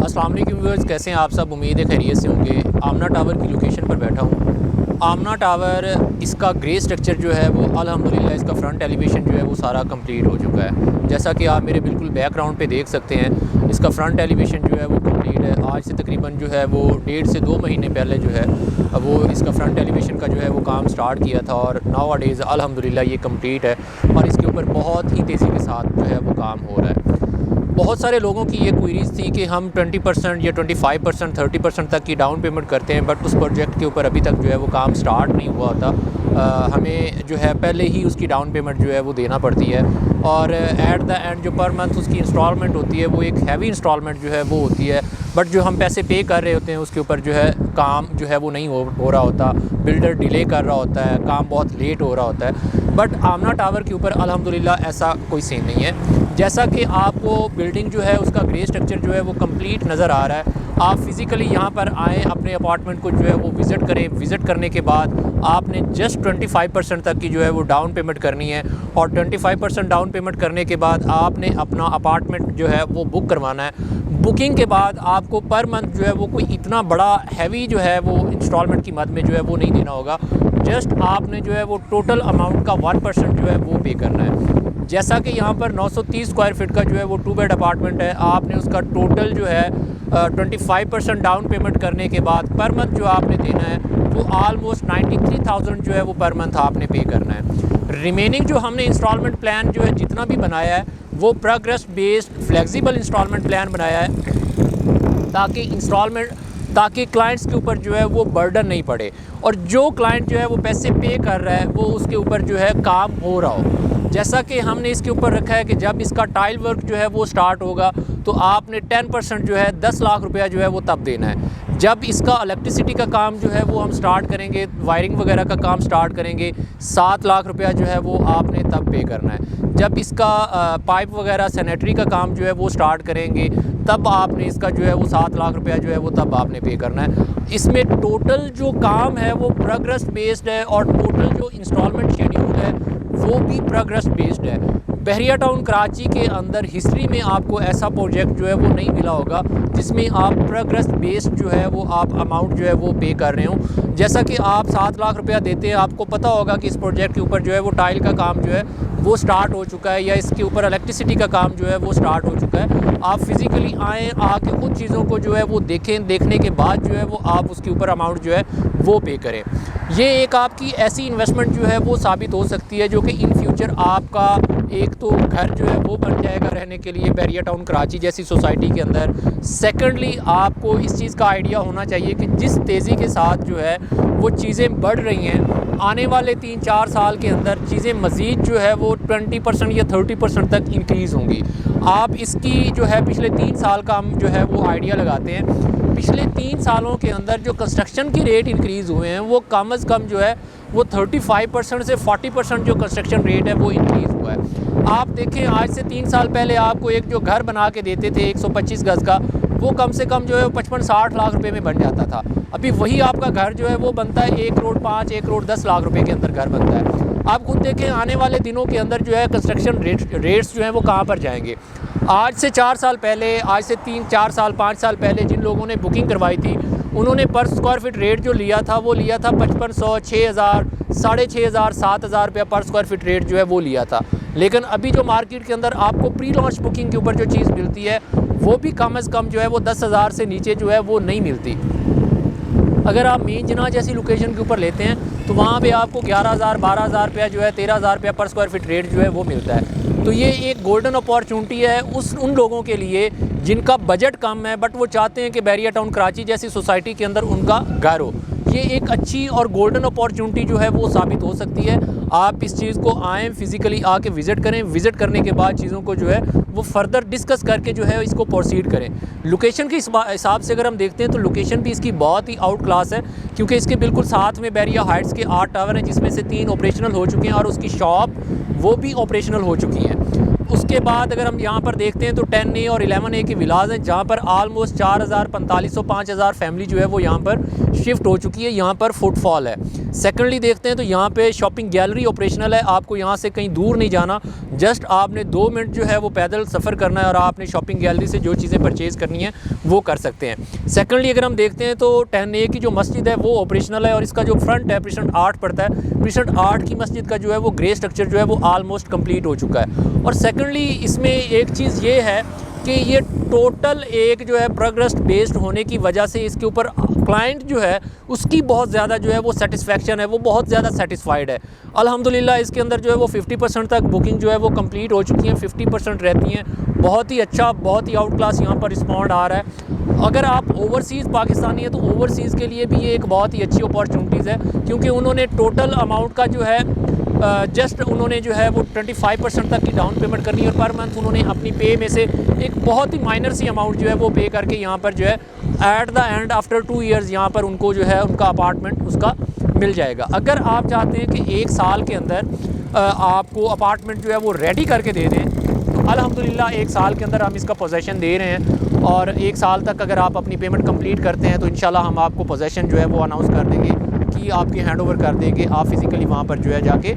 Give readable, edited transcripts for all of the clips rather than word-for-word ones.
अस्सलाम वालेकुम व्यूअर्स, कैसे हैं आप सब। उम्मीद है खैरियत से होंगे। आमना टावर की लोकेशन पर बैठा हूँ। आमना टावर इसका ग्रे स्ट्रक्चर जो है वो अल्हम्दुलिल्लाह इसका फ्रंट एलिवेशन जो है वो सारा कंप्लीट हो चुका है। जैसा कि आप मेरे बिल्कुल बैकग्राउंड पे देख सकते हैं, इसका फ्रंट एलिवेशन जो है वो कंप्लीट है। आज से तकरीबन जो है वो 1.5 से 2 महीने पहले जो है वो इसका फ्रंट एलिवेशन का जो है वो काम स्टार्ट किया था और नाउ डेज़ अल्हम्दुलिल्लाह ये कंप्लीट है और इसके ऊपर बहुत ही तेज़ी के साथ जो है वो काम हो रहा है। बहुत सारे लोगों की ये क्वेरीज़ थी कि हम 20% या 25%, 30% तक की डाउन पेमेंट करते हैं, बट उस प्रोजेक्ट के ऊपर अभी तक जो है वो काम स्टार्ट नहीं हुआ होता। हमें जो है पहले ही उसकी डाउन पेमेंट जो है वो देना पड़ती है और एट द एंड जो पर मंथ उसकी इंस्टॉलमेंट होती है वो एक हैवी इंस्टॉलमेंट जो है वो होती है। बट जो हम पैसे पे कर रहे होते हैं उसके ऊपर जो है काम जो है वो नहीं हो रहा होता, बिल्डर डिले कर रहा होता है, काम बहुत लेट हो रहा होता है। बट आमना टावर के ऊपर अल्हम्दुलिल्लाह ऐसा कोई सीन नहीं है। जैसा कि आपको बिल्डिंग जो है उसका ग्रे स्ट्रक्चर जो है वो कंप्लीट नज़र आ रहा है। आप फिज़िकली यहाँ पर आएँ, अपने अपार्टमेंट को जो है वो विज़िट करें। विज़िट करने के बाद आपने जस्ट 25% तक की जो है वो डाउन पेमेंट करनी है और 25% डाउन पेमेंट करने के बाद आपने अपना अपार्टमेंट जो है वो बुक करवाना है। बुकिंग के बाद आपको पर मंथ जो है वो कोई इतना बड़ा हैवी जो है वो इंस्टॉलमेंट की मद में जो है वो नहीं देना होगा। जस्ट आपने जो है वो टोटल अमाउंट का 1% जो है वो पे करना है। जैसा कि यहाँ पर 930 स्क्वायर फीट का जो है वो 2 बेड अपार्टमेंट है, आपने उसका टोटल जो है 25% डाउन पेमेंट करने के बाद पर मंथ जो आपने देना है वो ऑलमोस्ट 93,000 जो है वो पर मंथ आपने पे करना है। रिमेनिंग जो हमने इंस्टॉलमेंट प्लान जो है जितना भी बनाया है वो progress based flexible instalment plan बनाया है ताकि क्लाइंट्स के ऊपर जो है वो बर्डन नहीं पड़े और जो क्लाइंट जो है वो पैसे पे कर रहा है वो उसके ऊपर जो है काम हो रहा हो। जैसा कि हमने इसके ऊपर रखा है कि जब इसका टाइल वर्क जो है वो स्टार्ट होगा तो आपने 10% जो है 10 लाख रुपया जो है वो तब देना है। जब इसका इलेक्ट्रिसिटी का काम जो है वो हम स्टार्ट करेंगे, वायरिंग वगैरह का काम स्टार्ट करेंगे, 7 लाख रुपया जो है वो आपने तब पे करना है। जब इसका पाइप वगैरह सैनिटरी का काम जो है वो स्टार्ट करेंगे तब आपने इसका जो है वो 7 लाख रुपया जो है वो तब आपने पे करना है। इसमें टोटल जो काम है वो प्रोग्रेस बेस्ड है और टोटल जो इंस्टॉलमेंट शेड्यूल है वो भी प्रोग्रेस बेस्ड है। बहरिया टाउन कराची के अंदर हिस्ट्री में आपको ऐसा प्रोजेक्ट जो है वो नहीं मिला होगा जिसमें आप प्रोग्रेस बेस्ड जो है वो आप अमाउंट जो है वो पे कर रहे हो। जैसा कि आप 7 लाख रुपया देते हैं, आपको पता होगा कि इस प्रोजेक्ट के ऊपर जो है वो टाइल का काम जो है वो स्टार्ट हो चुका है या इसके ऊपर इलेक्ट्रिसिटी का काम जो है वो स्टार्ट हो चुका है। आप फिज़िकली आएँ, आके खुद चीज़ों को जो है वो देखें, देखने के बाद जो है वो आप उसके ऊपर अमाउंट जो है वो पे करें। ये एक आपकी ऐसी इन्वेस्टमेंट जो है वो साबित हो सकती है जो कि इन फ्यूचर आपका एक तो घर जो है वो बन जाएगा रहने के लिए बहरिया टाउन कराची जैसी सोसाइटी के अंदर। सेकंडली आपको इस चीज़ का आइडिया होना चाहिए कि जिस तेज़ी के साथ जो है वो चीज़ें बढ़ रही हैं, आने वाले 3-4 साल के अंदर चीज़ें मज़ीद जो है वो 20% या 30% तक इंक्रीज़ होंगी। आप इसकी जो है पिछले 3 साल का हम जो है वो आइडिया लगाते हैं। पिछले 3 सालों के अंदर जो कंस्ट्रक्शन की रेट इंक्रीज़ हुए हैं वो कम अज़ कम जो है वो 35% से 40% जो कंस्ट्रक्शन रेट है वो इंक्रीज़ हुआ है। आप देखें, आज से 3 साल पहले आपको एक जो घर बना के देते थे 125 गज़ का, वो कम से कम जो है 55-60 लाख रुपए में बन जाता था। अभी वही आपका घर जो है वो बनता है 1 करोड़ 5, 1 करोड़ 10 लाख रुपए के अंदर घर बनता है। आप खुद देखें आने वाले दिनों के अंदर जो है कंस्ट्रक्शन रेट्स जो हैं वो कहाँ पर जाएंगे। आज से 4 साल पहले, आज से 3-4 साल 5 साल पहले जिन लोगों ने बुकिंग करवाई थी उन्होंने पर स्क्वायर फीट रेट जो लिया था वो लिया था 5500, 6000, 6500, 7000 रुपया पर स्क्वायर फीट रेट जो है वो लिया था। लेकिन अभी जो मार्केट के अंदर आपको प्री लॉन्च बुकिंग के ऊपर जो चीज़ मिलती है वो भी कम अज़ कम जो है वो 10,000 से नीचे जो है वो नहीं मिलती। अगर आप मेन जिना जैसी लोकेशन के ऊपर लेते हैं तो वहाँ पे आपको 11,000, 12,000 रुपया जो है 13,000 रुपया पर स्क्वायर फीट रेट जो है वो मिलता है। तो ये एक गोल्डन अपॉर्चुनिटी है उन लोगों के लिए जिनका बजट कम है बट वो चाहते हैं कि बहरिया टाउन कराची जैसी सोसाइटी के अंदर उनका घर हो। ये एक अच्छी और गोल्डन अपॉर्चुनिटी जो है वो साबित हो सकती है। आप इस चीज़ को आएँ, फिज़िकली आके विज़िट करें, विज़िट करने के बाद चीज़ों को जो है वो फर्दर डिस्कस करके जो है इसको प्रोसीड करें। लोकेशन के हिसाब से अगर हम देखते हैं तो लोकेशन भी इसकी बहुत ही आउट क्लास है क्योंकि इसके बिल्कुल साथ में बहरिया हाइट्स के 8 टावर हैं जिसमें से 3 ऑपरेशनल हो चुके हैं और उसकी शॉप वो भी ऑपरेशनल हो चुकी हैं। उसके बाद अगर हम यहाँ पर देखते हैं तो 10A और 11A के विलाज हैं जहाँ पर ऑलमोस्ट 4,000, 4,500, 5,000 फैमिली जो है वो यहाँ पर शिफ्ट हो चुकी है। यहाँ पर फुटफॉल है। सेकेंडली देखते हैं तो यहाँ पे शॉपिंग गैलरी ऑपरेशनल है, आपको यहाँ से कहीं दूर नहीं जाना, जस्ट आपने 2 मिनट जो है वो पैदल सफ़र करना है और आपने शॉपिंग गैलरी से जो चीज़ें परचेज़ करनी है वो कर सकते हैं। सेकेंडली अगर हम देखते हैं तो 10A की जो मस्जिद है वो ऑपरेशनल है और इसका जो फ्रंट है प्रीसेंट 8 पड़ता है। प्रीसेंट 8 की मस्जिद का जो है वो ग्रे स्ट्रक्चर जो है वो आलमोस्ट कंप्लीट हो चुका है। और सेकेंडली इसमें एक चीज़ ये है कि ये टोटल एक जो है प्रोग्रेस बेस्ड होने की वजह से इसके ऊपर क्लाइंट जो है उसकी बहुत ज़्यादा जो है वो सेटिस्फेक्शन है, वो बहुत ज़्यादा सेटिस्फाइड है अल्हम्दुलिल्लाह। इसके अंदर जो है वो 50% तक बुकिंग जो है वो कंप्लीट हो चुकी हैं, 50% रहती हैं। बहुत ही अच्छा, बहुत ही आउट क्लास यहाँ पर रिस्पॉन्ड आ रहा है। अगर आप ओवरसीज़ पाकिस्तानी है तो ओवरसीज़ के लिए भी ये एक बहुत ही अच्छी अपॉर्चुनिटीज़ है, क्योंकि उन्होंने टोटल अमाउंट का जो है जस्ट उन्होंने जो है वो 25% तक की डाउन पेमेंट करनी है और पर मंथ उन्होंने अपनी पे में से एक बहुत ही माइनर सी अमाउंट जो है वो पे करके यहाँ पर जो है at the end after 2 years यहाँ पर उनको जो है उनका अपार्टमेंट उसका मिल जाएगा। अगर आप चाहते हैं कि 1 साल के अंदर आपको अपार्टमेंट जो है वो रेडी करके दे दें तो अल्हम्दुलिल्लाह 1 साल के अंदर हम इसका पोजेसन दे रहे हैं और 1 साल तक अगर आप अपनी पेमेंट कंप्लीट करते हैं तो इंशाल्लाह हम आपको पोजेसन जो है वो अनाउंस कर देंगे कि आपके हैंड ओवर कर देंगे, आप फिज़िकली वहाँ पर जो है जाके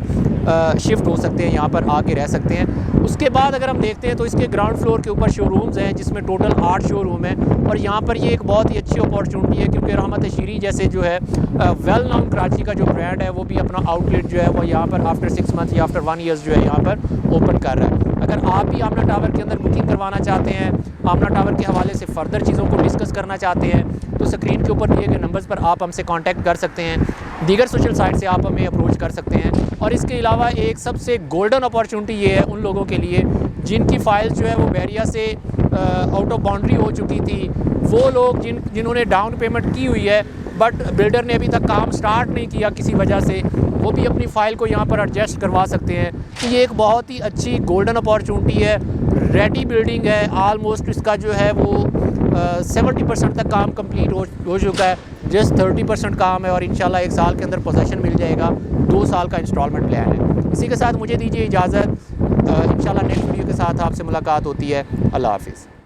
शिफ्ट हो सकते हैं, यहाँ पर आके रह सकते हैं। उसके बाद अगर हम देखते हैं तो इसके ग्राउंड फ्लोर के ऊपर शोरूम्स हैं जिसमें टोटल 8 शोरूम हैं और यहाँ पर ये एक बहुत ही अच्छी अपॉर्चुनिटी है क्योंकि रहमत शीरी जैसे जो है वेल नाउन कराची का जो ब्रांड है वो भी अपना आउटलेट जो है वो यहाँ पर आफ्टर 6 मंथ या आफ्टर 1 ईयर्स जो है यहाँ पर ओपन कर रहा है। अगर आप भी आमना टावर के अंदर बुकिंग करवाना चाहते हैं, आमना टावर के हवाले से फ़र्दर चीज़ों को डिस्कस करना चाहते हैं तो स्क्रीन के ऊपर दिए गए नंबर्स पर आप हमसे कांटेक्ट कर सकते हैं। दीगर सोशल साइट से आप हमें अप्रोच कर सकते हैं। और इसके अलावा एक सबसे गोल्डन अपॉर्चुनिटी ये है उन लोगों के लिए जिनकी फ़ाइल्स जो है वो बैरिया से आउट ऑफ बाउंड्री हो चुकी थी, वो लोग जिन्होंने डाउन पेमेंट की हुई है बट बिल्डर ने अभी तक काम स्टार्ट नहीं किया किसी वजह से, वो भी अपनी फ़ाइल को यहाँ पर एडजस्ट करवा सकते हैं। तो ये एक बहुत ही अच्छी गोल्डन अपॉर्चुनिटी है। रेडी बिल्डिंग है, आलमोस्ट इसका जो है वो 70% तक काम कंप्लीट हो चुका है, जस्ट 30% काम है और इंशाल्लाह 1 साल के अंदर पोजेसन मिल जाएगा। 2 साल का इंस्टॉलमेंट प्लान है। इसी के साथ मुझे दीजिए इजाज़त, इंशाल्लाह नेक्स्ट वीडियो के साथ आपसे मुलाकात होती है। अल्लाह हाफ़िज़।